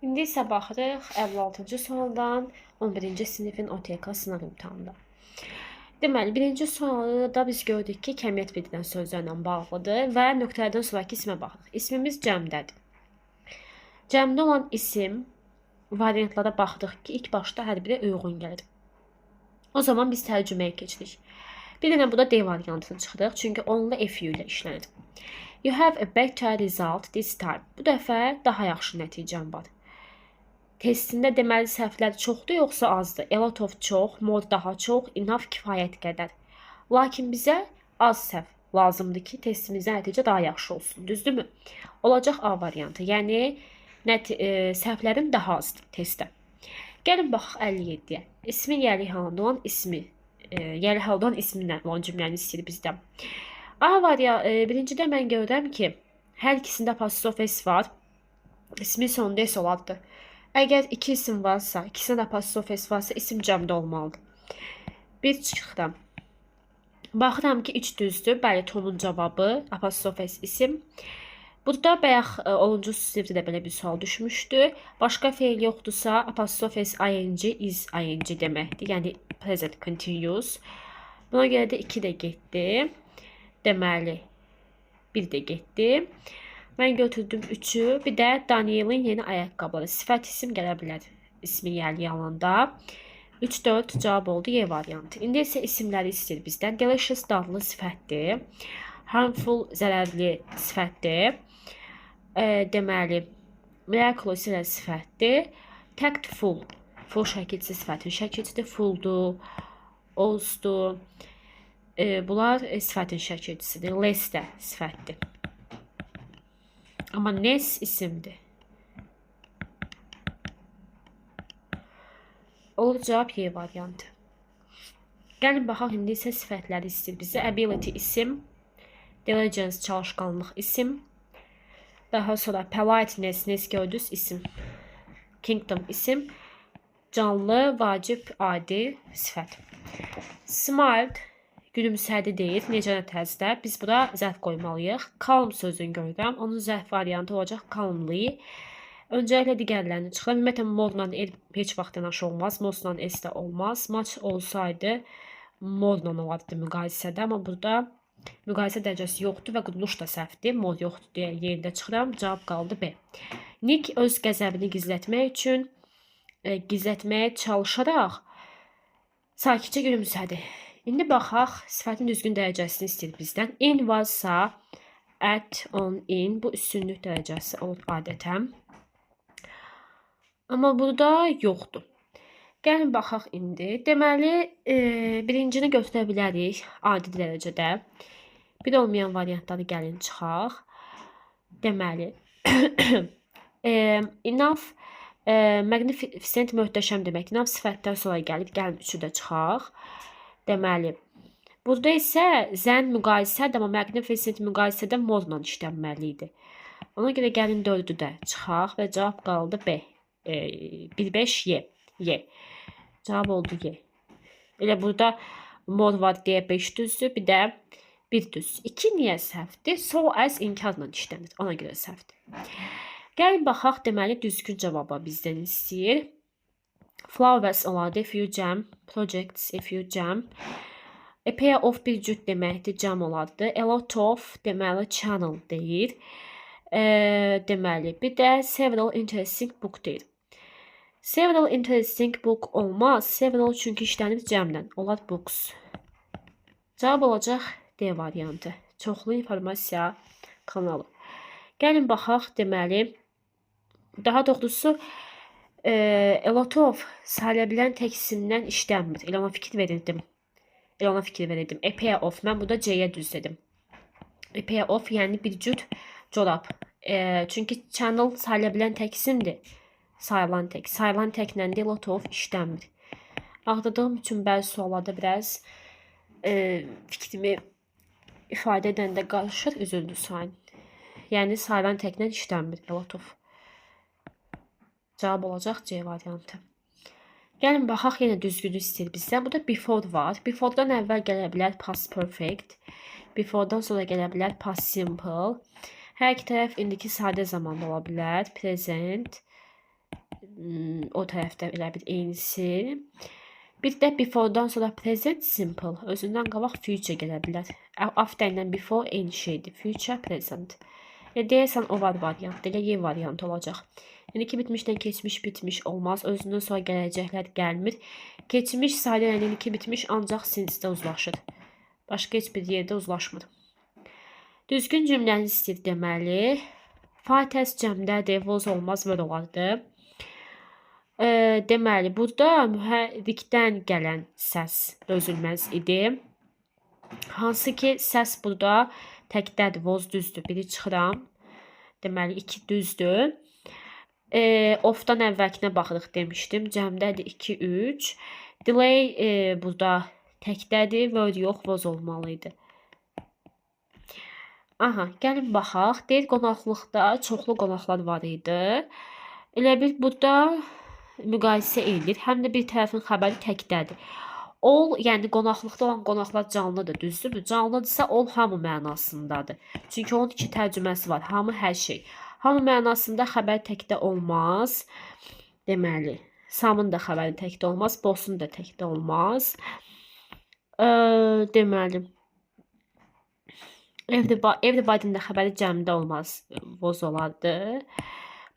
İndi isə baxırıq 56-cı sualdan 11-ci sinifin OTK sınav imtahanında. Deməli, birinci sualda biz gördük ki, kəmiyyət bildirilən sözlərlə bağlıdır və nöqtələrdən sonraki ismə baxırıq. İsmimiz cəmdədir. Cəmdə olan isim variantlara baxdıq ki, ilk başda hər biri uyğun gəlir. O zaman biz tərcüməyə keçirik. Bir dənə bu da D variantını çıxırıq, çünki onunla FU ilə işlənir. You have a better result this time. Bu dəfə daha yaxşı nəticəm var. Testində deməli səhvlər çoxdur yoxsa azdır? A lot of çox, more daha çox, enough kifayət qədər. Lakin bizə az səhv lazımdır ki, testimizdə nəticə daha yaxşı olsun. Düzdürmü? Olacaq A variantı. Yəni səhvlərin daha azdır testdə. Gəlin baxaq 57-yə. İsmin yəli halında olan ismi, yəli halda olan isminlə olan cümləni istəyir bizdən. A birincidə mən görürəm ki, hər ikisində pasiv S var. İsmin sonunda S olardı. Əgər iki isim varsa, ikisində pasiv S varsa, isim cəmdə olmalıdır. Bir çıxıram. Baxıram ki, 3 düzdür. Bəli, Tomun cavabı apostrof S isim. Burada bayaq 10-cu sinifdə də belə bir sual düşmüşdü. Başqa feil yoxdursa, apostrof S ing, is ing deməkdir. Yəni present continuous. Buna görə də 2 də getdi. Deməli, 1 də getdi. Mən götürdüm 3'ü. Bir də Daniel'in yeni ayaqqabıları. Sifət isim gələ bilər. İsmi yəli alanda. 3-4 cavab oldu Y variantı. İndi isə isimləri istəyir bizdən. Delicious dadlı sifətdir. Harmful zərərli sifətdir. Deməli, miraculous ilə sifətdir. Tactful, full şəkilçi sifətin şəkilçidir. Fulldur, ozdur. Bunlar sifətin şəkilçisidir. Less də sifətdir. Amma nes isimdir. Olur cavab Y variantı. Gəlin baxaq, indi isə sifətləri istəyir bizə. Ability isim, diligence çalışqanlıq isim, daha sonra politeness, nes gördünüz isim, kingdom isim, canlı, vacib, adi sifət. Smiled gülümsədi deyil, necə tərzdə. Biz bura zərf qoymalıyıq. Calm sözünü görürəm. Onun zərf variantı olacaq calmly. Öncəliklə digərlərini çıxıram. Ümumiyyətlə, morla heç vaxt yanaşı olmaz. Mosla S də olmaz. Much olsaydı morla olardı müqayisədə. Amma burada müqayisə dərəcəsi yoxdur və quruluş da səhvdir. Mor yoxdur deyə yerində çıxıram. Cavab qaldı B. Nick öz qəzəbini gizlətmək üçün gizlətməyə çalışaraq sakitcə gülümsədi. İndi baxaq, sifətin düzgün dərəcəsini istəyir bizdən. In varsa, at, on, in. Bu üstünlük dərəcəsi olur adətən. Amma burada yoxdur. Gəlin baxaq indi. Deməli, birincini götürə bilərik adi dərəcədə. Bir olmayan variantları gəlin çıxaq. Deməli, enough, magnificent, möhtəşəm demək. Enough sifətdən sonra gəlib, gəlin üçü də çıxaq. Deməli, burada isə zən müqayisədir, amma magnificent müqayisədə morla işlənməli idi. Ona görə gəlin 4'ü də çıxaq və cavab qaldı B. 1-5 Y. Y. Cavab oldu Y. Elə burada mor var deyə 5 düzdür, bir də 1 düz. 2 niyə səhvdir? So as inkarla işlənir. Ona görə səhvdir. Gəlin baxaq, deməli düzgün cavaba bizdən istəyir. Flowers olardı, FU jam, projects, FU jam. A pair of bir cüt deməkdir, jam olardı. A lot of deməli channel deyir. Deməli, bir də several interesting book deyir. Several interesting book olmaz. Several çünki işlənir cəmdən. Olar books. Cavab olacaq D variantı. Çoxlu informasiya kanalı. Gəlin baxaq, deməli, daha doğrusu a lot of sayıla bilən tək isimdən işlənmir. Elə ona fikir verirdim. A pair of. Mən burada C-yə düz dedim. A pair of yəni bir cüt corab. Çünki channel sayıla bilən tək isimdir. Sayılan tək. Sayılan təklə də a lot of işlənmir. Ağladığım üçün bəzi suallarda biraz fikrimi ifadə edəndə qarışır, üzüldü sayın. Yəni sayılan təklə işlənmir. A lot of. Cavab olacaq C variantı. Gəlin baxaq, yenə düzgünü istəyir bizdən. Burada before var. Before'dan əvvəl gələ bilər past perfect. Before'dan sonra gələ bilər past simple. Hər iki tərəf indiki sadə zamanda ola bilər. Present. o tərəfdə elə bir eynisi. Bir də before-dan sonra present simple. Özündən qabaq future gələ bilər. After ilə before eyni şeydir. Future, present. Deyəsən o var variant. Elə Y variant olacaq. Yəni ki, bitmişdən keçmiş bitmiş olmaz. Özündən sonra gələcəklər gəlmir. Keçmiş sadə yəni ki, bitmiş ancaq since-də uzlaşır. Başqa heç bir yerdə uzlaşmır. Düzgün cümləni istəyir deməli. Fatəs cəmdədir, was olmaz, were olardı. Deməli, burada mühərrikdən gələn səs dözülməz idi. Hansı ki, səs burada təkdədir, was düzdür. Biri çıxıram. Deməli, 2 düzdür. Of-dan əvvəlkinə baxırıq demişdim. Cəmdədir 2, 3. Delay burada təkdədir, were yox, was olmalıydı. Aha, gəlin baxaq. Deyir, qonaqlıqda çoxlu qonaqlar var idi. Elə bir burada müqayisə edilir. Həm də bir tərəfin xəbəri təkdədir. All, yəni qonaqlıqda olan qonaqlar canlıdır, düzdürmü? Canlıdırsa all hamı mənasındadır. Çünki onun 2 tərcüməsi var. Hamı, hər şey. Hamı mənasında xəbər təkdə olmaz. Deməli, Samın da xəbəri təkdə olmaz, Boss'un da təkdə olmaz. Deməli, everybody'nin də xəbəri cəmdə olmaz, was olardı.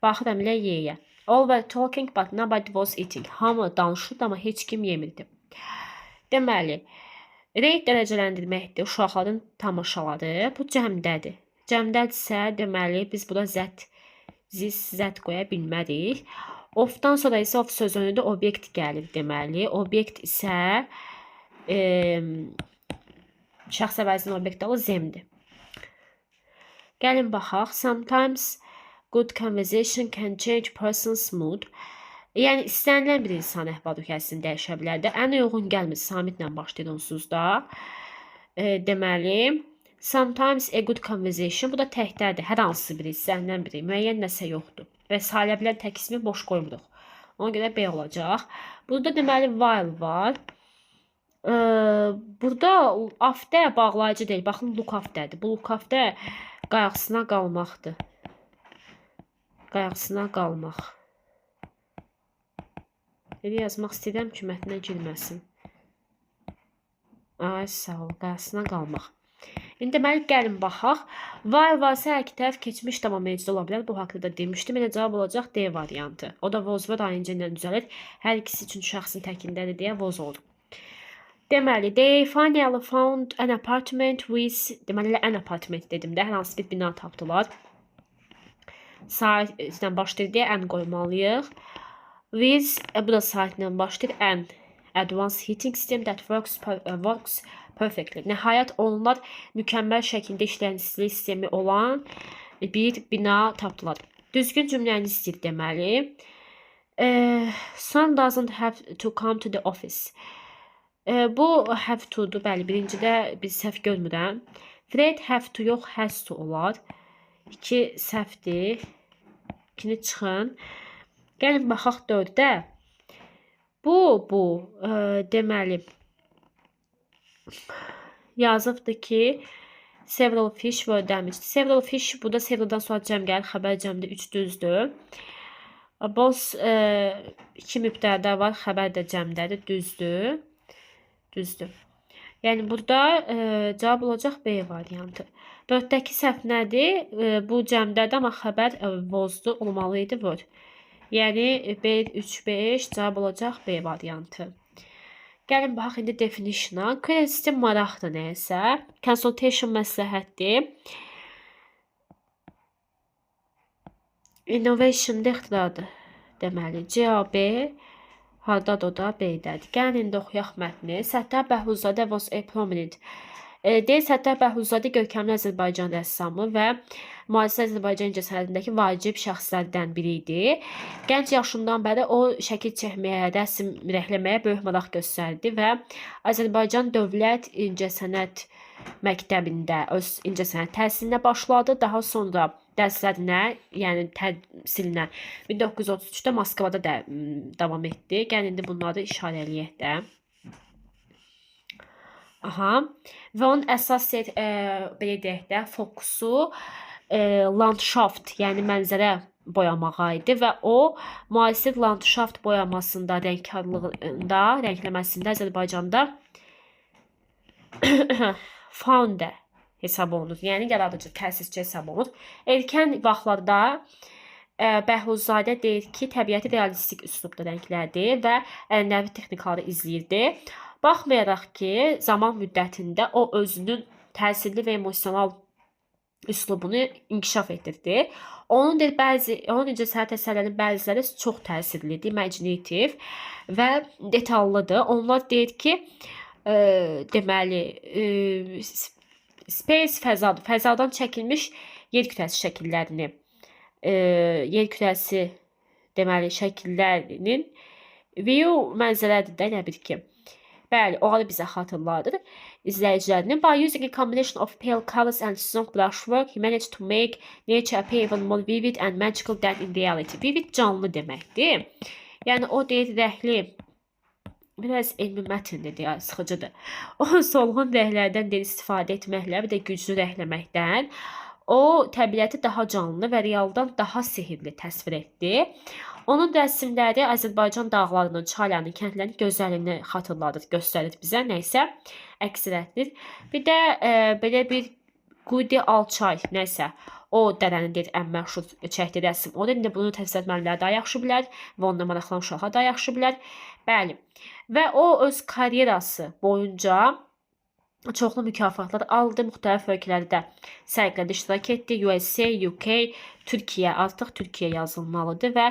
Baxıram elə yeyə. All were talking but nobody was eating. Hamı danışırdı, amma heç kim yemirdi. Deməli, rate dərəcələndirməkdir uşaqların tamaşaları. Bu cəmdədir. Cəmdədirsə, deməli, biz buna zət qoya bilmərik. Of-dan sonra isə of sözünündə obyekt gəlir deməli. Obyekt isə şəxs əvəzinin obyekt alı zemdir. Gəlin baxaq. Sometimes good conversation can change person's mood. Yəni, istənilən bir insan əhval-ruhiyyəsini dəyişə bilər də. Ən uyğun gəlmir. Samitlə başlayır onsuz da. Deməli, sometimes a good conversation. Bu da təkdədir. Hər hansı biri, istənilən biri. Müəyyən nəsə yoxdur. Və sayıla bilən tək ismi boş qoymuruq. Ona görə B olacaq. Burada deməli, while var. Burada after bağlayıcı deyil. Baxın, look after'dir. Bu look after qayğısına qalmaqdır. Qayğısına qalmaq. Elə yazmaq istəyirəm ki, mətnə girməsin. Ay, sağ ol, qayğısına qalmaq. İndi deməli, gəlin baxaq. While varsa hər iki tərəf keçmiş tamam mövcud ola bilər. Bu haqqında demişdim. Elə cavab olacaq D variantı. O da was və ayıncı ilə düzəlir. Hər ikisi üçün şəxsin təkindədir deyə was olur. Deməli, they finally found an apartment with, deməli, an apartment dedim də, hər hansı bir bina tapdılar. Saatlə başlayır deyə an qoymalıyıq. With, bu da saatlə başlayır, an advanced heating system that works perfectly. Nəhayət onlar mükəmməl şəkildə işləyən istilik sistemi olan bir bina tapdılar. Düzgün cümləni istəyir deməli. Son doesn't have to come to the office. Bu have to'dur. Bəli, birincidə biz səhv görmürəm. Fred have to yox, has to olar. 2 səhvdir. 2-ni çıxın. Gəlin baxaq 4-də. Bu deməli yazıbdır ki several fish were damaged. Several fish, bu da severaldan sonra cəm gəlir. Xəbər cəmdə 3 düzdür. Boss 2 mübtədə var. Xəbər də cəmdədir. Düzdür. Düzdür. Yəni, burada cavab olacaq B variantı. 4-dəki səhv nədir? Bu cəmdədir, amma xəbər was'dur, olmalıydı were. Yəni, B3, B5 cavab olacaq B variantı. Gəlin, baxaq indi definition'a. Curiosity maraqdır nəyəsə. Consultation məsləhətdir. Innovation ixtiradır. Deməli, C-A-B hardadır, o da B-dədir. Gəlin, indi oxuyaq mətni. Səttar Bəhruzadə was a prominent. Deyil, Səttar Bəhruzadə görkəmli Azərbaycan rəssamı və müasir Azərbaycan incəsənətindəki vacib şəxslərdən biri idi. Gənc yaşından bəri o şəkil çəkməyə, rəsm rəhləməyə böyük maraq göstərdi və Azərbaycan Dövlət İncəsənət Məktəbində öz incəsənət təhsilinə başladı. Daha sonra dərslərinə, yəni təhsilinə 1933-də Moskvada davam etdi. Gəlin, indi bunları işarə eləyək də. Aha. Və onun əsas belə deyək də, fokusu landşaft, yəni mənzərə boyamağa idi və o müasir landşaft boyamasında, rəngkarlığında, rəngləməsində Azərbaycanda founder hesab olunur. Yəni yaradıcı, təsisçi hesab olunur. Erkən vaxtlarda Bəhruzzadə deyir ki, təbiəti realistik üslubda rənglədi və ənənəvi texnikaları izləyirdi. Baxmayaraq ki, zaman müddətində o özünün təsirli və emosional üslubunu inkişaf etdirdi. Onun incəsənət əsərlərinin bəziləri çox təsirlidir, imaginativ və detallıdır. Onlar deyir ki, deməli, space fəzadır. Fəzadan çəkilmiş yer kürəsi şəkillərini, yer kürəsi deməli şəkillərinin view mənzərədir də, nə bil ki. Bəli, o bizə xatırladır izləyicilərinin. By using a combination of pale colors and strong brushwork, he managed to make nature appear even more vivid and magical than in reality. Vivid canlı deməkdir. Yəni o deyir rəhli, biraz elmi mətindir, deyə sıxıcıdır. O solğun rəhlərdən deyir istifadə etməklə, bir də güclü rəhləməkdən o təbiəti daha canlı və realdan daha sehirli təsvir etdi. Onun rəsmləri Azərbaycan dağlarının, çaylarının, kəndlərin gözəlliyini xatırladır, göstərir bizə, nəysə əksirətdir. Bir də belə bir Qudi Alçay, nəysə o dərənin ən məşhur çəkdiyi rəsm. O da indi bunu təfsir etmənlər daha yaxşı bilər və onunla maraqlanan uşaqlar daha yaxşı bilər. Bəli. Və o öz karyerası boyunca çoxlu mükafatlar aldı, müxtəlif ölkələrdə sərgilərdə iştirak etdi. USA, UK, Türkiyə, artıq Türkiyə yazılmalıdır və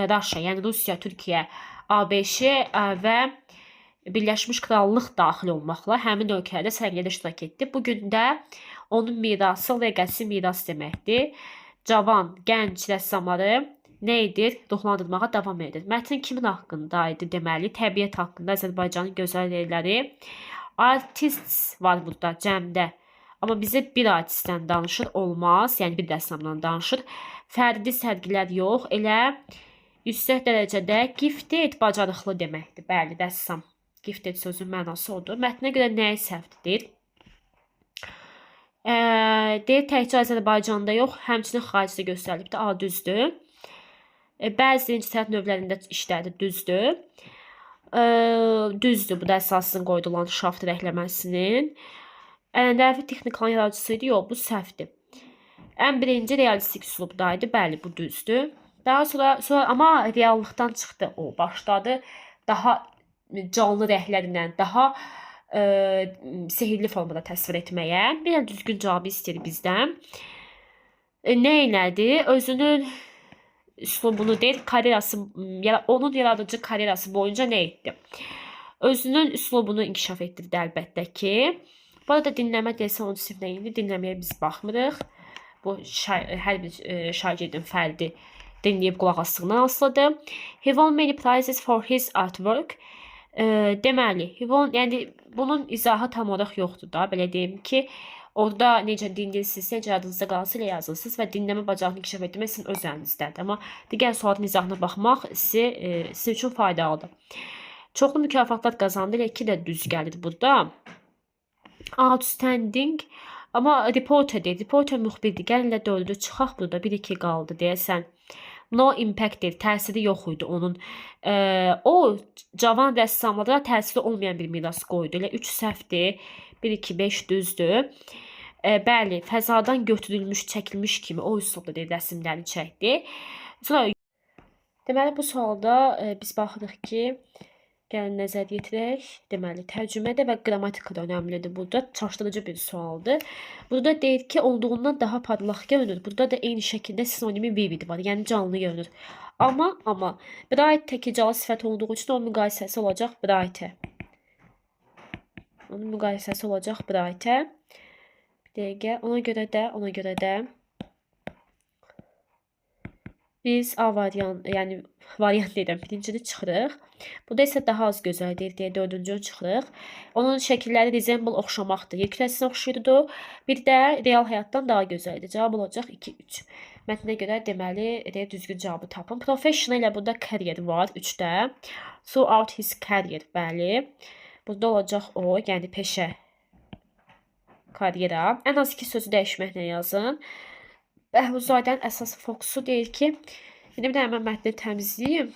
Rusya, yəni Rusiya, Türkiyə, ABŞ və Birləşmiş Krallıq daxil olmaqla həmin ölkələrdə sərgilərdə iştirak etdi. Bugün də onun mirası, leqasi miras deməkdir. Cavan, gənc rəssamları nə edir? Ruhlandırmağa davam edir. Mətn kimin haqqında idi? Deməli, təbiət haqqında, Azərbaycanın gözəl yerləri. Artists var burada cəmdə. Amma bizə bir artistdən danışır, olmaz. Yəni bir rəssamdan danışır. Fərdi sərgilər yox. Elə yüksək dərəcədə gifted, bacarıqlı deməkdir. Bəli, rəssam. Gifted sözün mənası odur. Mətnə görə nəyi səhvdir? Deyir, təkcə Azərbaycanda yox, həmçinin xaricdə göstərilibdir. A, düzdür. Bəzi incəsənət növlərində işlədir, düzdür. Düzdür, bu da əsasını qoydu landşaft rəngləməsinin. Ənənəvi texnikanın yaradıcısı idi, yox, bu səhvdir. Ən birinci realistik üslubdaydı, bəli, bu düzdür. Daha sonra amma reallıqdan çıxdı, o başladı daha canlı rənglərlə, daha sehirli formada təsvir etməyə. Bir də düzgün cavabı istəyir bizdən. Nə elədi? Özünün üslubunu deyir, karyerası, onun yaradıcı karyerası boyunca nə etdi? Özünün üslubunu inkişaf etdirdi əlbəttə ki. Bu arada dinləmə deyilsə 10-cu sinifdə indi dinləməyə biz baxmırıq. Bu hər bir şagirdin fərdi dinləyib qulaq asdığından asılıdır. He won many prizes for his artwork. Deməli, he won, yəni bunun izahı tam olaraq yoxdur da, belə deyim ki, orada necə dinləyirsinizsə, necə yadınızda qalsa elə yazırsınız və dinləmə bacarığını inkişaf etdirmək sizin öz əlinizdədir. Amma digər sualın izahına baxmaq sizin üçün faydalıdır. Çoxlu mükafatlar qazandı, elə 2 də düz gəlir burada. Outstanding, amma reporter deyil, reporter müxbirdir. Gəlin elə 4-ü çıxaq burada, 1-2 qaldı deyəsən. No impact deyil, təsiri yox idi onun. O cavan rəssamlara təsiri olmayan bir miras qoydu. Elə 3 səhvdir. 1, 2, 5 düzdür. Bəli, fəzadan götürülmüş, çəkilmiş kimi o üslubda deyil, rəsmləri çəkdi. Sonra deməli bu sualda biz baxırıq ki, gəlin nəzər yetirək. Deməli, tərcümədə və qrammatika da önəmlidir. Burada çaşdırıcı bir sualdır. Burada deyir ki, olduğundan daha parlaq görünür. Burada da eyni şəkildə sinonimi vivid var, yəni canlı görünür. Amma bright təkicalı sifət olduğu üçün onun müqayisəsi olacaq bright'e. Onun müqayisəsi olacaq bright'e. Bir dəqiqə, ona görə də biz A variant, yəni variant deyirəm, birincini çıxırıq. Burada isə daha az gözəldir deyə 4-cü çıxırıq. Onun şəkilləri resemble oxşamaqdır. Yer kürəsinə oxşayırdı. Bir də real həyatdan daha gözəldir. Cavab olacaq 2, 3. Mətnə görə deməli düzgün cavabı tapın. Professional ilə burada career var 3-də. Throughout his career, bəli. Burada olacaq o, yəni peşə, karyera. Ən az 2 sözü dəyişməklə yazın. Bəhuzadənin əsas fokusu deyir ki, indi bir də mən mətni təmizləyim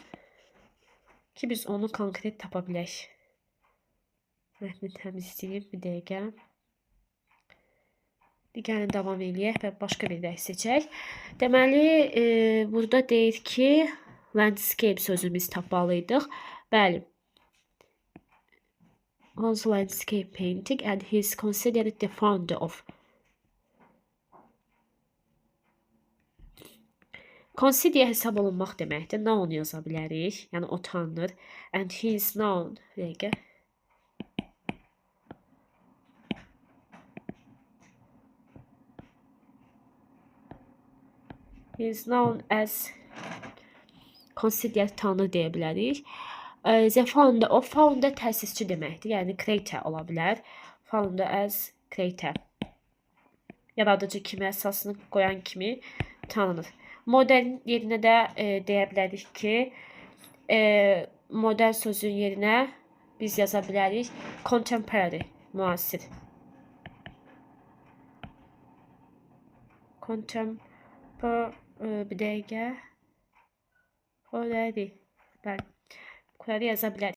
ki, biz onu konkret tapa bilək. Mətni təmizləyim bir dəqiqə. Gəlin davam eləyək və başqa bir rəng seçək. Deməli, burada deyir ki, landscape sözümüz tapmalıydıq. Bəli. Was landscape painting and he is considered the founder of. Consider hesab olunmaq deməkdir. Known yaza bilərik. Yəni o tanınır. And he is known. Dəqiqə. He is known as consider tanrı deyə bilərik. The founder of founder təsisçi deməkdir. Yəni creator ola bilər. Founder as creator. Yaradıcı kimi, əsasını qoyan kimi tanınır. Modern yerinə də deyə bilərik ki, modern sözün yerinə biz yaza bilərik contemporary, müasir. Bir dəqiqə. Orada. Bəli. Buraya yaza bilərik.